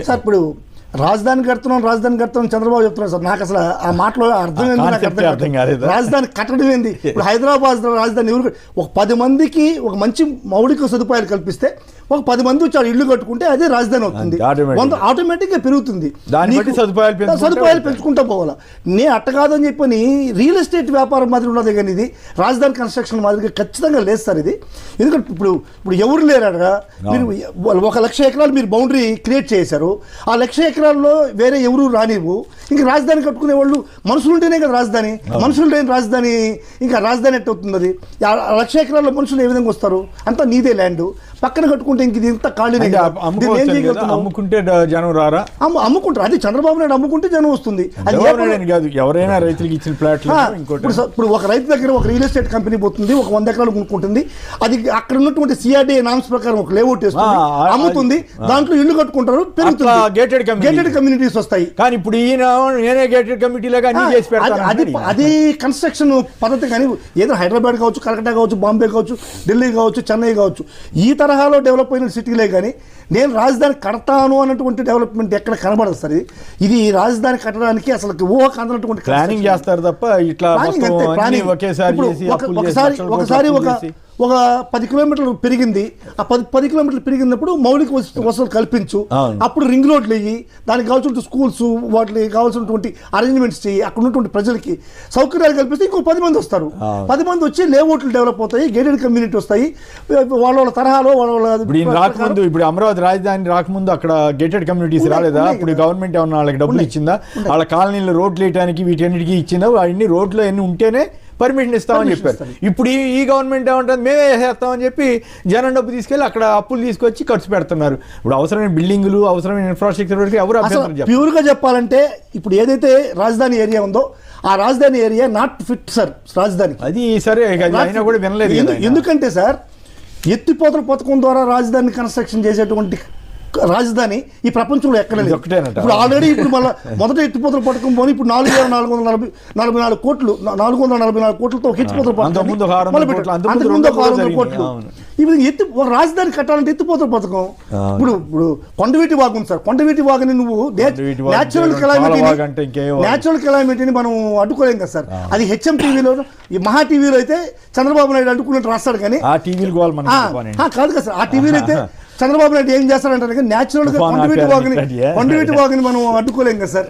Sir ఇప్పుడు రాజధాని కడుతున్నాం చంద్రబాబు చెప్తున్నారు సార్. నాకు అసలు ఆ మాటలో అర్థం ఏంది, నాకు అర్థం కాదు. రాజధాని కట్టడం ఏంది? ఇప్పుడు హైదరాబాద్ రాజధాని ఎవరు ఒక 10 మందికి ఒక మంచి మౌలిక సదుపాయాలు కల్పిస్తే ఒక 10 మంది వచ్చి ఇల్లు కట్టుకుంటే అదే రాజధాని అవుతుంది. ఆటోమేటిక్గా పెరుగుతుంది, సదుపాయాలు పెంచుకుంటూ పోవాలా. నేను అట్ట కాదని చెప్పని రియల్ ఎస్టేట్ వ్యాపారం మాదిరి ఉన్నది, కానీ ఇది రాజధాని కన్స్ట్రక్షన్ మాదిరిగా ఖచ్చితంగా లేదు సార్ ఇది. ఎందుకంటే ఇప్పుడు ఎవరు లేరగా మీరు 1 లక్ష ఎకరాలు మీరు బౌండరీ క్రియేట్ చేశారు. ఆ 1 లక్ష ఎకరాల్లో వేరే ఎవరు రానివ్వు. ఇంకా రాజధాని కట్టుకునే వాళ్ళు మనుషులు ఉంటేనే కదా రాజధాని. మనుషులు లేని రాజధాని ఇంకా రాజధాని ఎట్ట అవుతుంది? అది 1 లక్ష ఎకరాల్లో మనుషులు ఏ విధంగా వస్తారు? అంతా నీదే ల్యాండ్, పక్కన కట్టుకుంటే ఇంక ఇది ఇంత ఖాళీనే. అమ్ముకుంటే జనం రారా? అమ్ముకుంటారు. అది చంద్రబాబు నాయుడు అమ్ముకుంటే జనం వస్తుంది. అది కాదు, ఎవరైనా రైతులకు ఇచ్చిన ప్లాట్. ఇప్పుడు ఒక రైతు దగ్గర ఒక రియల్ ఎస్టేట్ కంపెనీ పోతుంది, ఒక 100 ఎకరాలు కొనుక్కుంటుంది. అది అక్కడ ఉన్నటువంటి సిఆర్డీ నామ్స్ ప్రకారం ఒక లేఅవుట్ వేస్తుంది, అమ్ముతుంది, దాంట్లో ఇల్లు కట్టుకుంటారు, పెరుగుతుంది, గేటెడ్ కమ్యూనిటీస్ వస్తాయి. కానీ ఇప్పుడు నేనే గేటెడ్ కమిటీలాగా అది కన్స్ట్రక్షన్ పద్ధతి. కానీ ఏదో హైదరాబాద్ కావచ్చు, కలకత్తా కావచ్చు, బాంబే కావచ్చు, ఢిల్లీ కావచ్చు, చెన్నై కావచ్చు, ఈ తరహాలో డెవలప్ అయిన సిటీలే. కానీ నేను రాజధాని కడతాను అన్నటువంటి డెవలప్మెంట్ ఎక్కడ కనబడదు సార్. ఇది రాజధాని కట్టడానికి అసలు ఊహకు అందనటువంటి ప్లానింగ్ చేస్తారు తప్ప ఇట్లా ఒకసారి ఒక 10 కిలోమీటర్లు పెరిగింది. ఆ 10 కిలోమీటర్లు పెరిగినప్పుడు మౌలిక వసతులు కల్పించు, అప్పుడు రింగ్ రోడ్లు అయ్యి దానికి కావాల్సిన స్కూల్స్, వాటికి కావాల్సినటువంటి అరేంజ్మెంట్స్ చేయి, అక్కడ ఉన్నటువంటి ప్రజలకి సౌకర్యాలు కల్పిస్తే ఇంకో 10 మంది వస్తారు. 10 మంది వచ్చి లేఅవుట్లు డెవలప్ అవుతాయి, గేటెడ్ కమ్యూనిటీ వస్తాయి. వాళ్ళ తరహాలో రాకముందు, ఇప్పుడు అమరావతి రాజధాని రాకముందు అక్కడ గేటెడ్ కమ్యూనిటీస్ రాలేదా? ఇప్పుడు గవర్నమెంట్ ఏమన్నా వాళ్ళకి డబ్బులు ఇచ్చిందా? వాళ్ళ కాలనీలో రోడ్లు వేయడానికి వీటన్నిటికీ ఇచ్చిందా? అన్ని రోడ్లు అన్ని ఉంటేనే పర్మిషన్ ఇస్తామని చెప్పారు. ఇప్పుడు ఈ గవర్నమెంట్ ఏమంటుంది, మేమే వేసేస్తామని చెప్పి జనం డబ్బు తీసుకెళ్ళి అక్కడ అప్పులు తీసుకొచ్చి ఖర్చు పెడుతున్నారు. ఇప్పుడు అవసరమైన బిల్డింగులు, అవసరమైన ఇన్ఫ్రాస్ట్రక్చర్ ఎవరు ప్యూర్గా చెప్పాలంటే ఇప్పుడు ఏదైతే రాజధాని ఏరియా ఉందో ఆ రాజధాని ఏరియా నాట్ ఫిట్ సార్ రాజధాని. అది సరే, అయినా కూడా వినలేదు. ఎందుకంటే సార్ ఎత్తిపోతల పథకం ద్వారా రాజధాని కన్స్ట్రక్షన్ చేసేటువంటి రాజధాని ఈ ప్రపంచంలో ఎక్కడ లేదు. ఇప్పుడు ఆల్రెడీ ఇప్పుడు మళ్ళీ మొదట ఎత్తిపోతల పథకం పోనీ ఇప్పుడు 4,444 కోట్లు, 444 కోట్లతో ఒక ఎత్తిపోతల పథకం, అంతకుముందు 600 కోట్లు. ఇప్పుడు ఒక రాజధాని కట్టాలంటే ఎత్తిపోతల పథకం. ఇప్పుడు కొండవీటి వాగు ఉంది సార్. కొండవీటి వాగుని నువ్వు న్యాచురల్ కెలామిటీని మనం అడ్డుకోలేం కదా సార్. అది హెచ్ఎం టీవీలో, ఈ మహా టీవీలో అయితే చంద్రబాబు నాయుడు అడ్డుకున్నట్టు రాస్తాడు. కానీ కాదు కదా సార్, ఆ టీవీలో అయితే చంద్రబాబు నాయుడు ఏం చేస్తాడంటారు. కానీ న్యాచురల్ గా కొండవీటి వాగుని మనం అడ్డుకోలేం కదా సార్.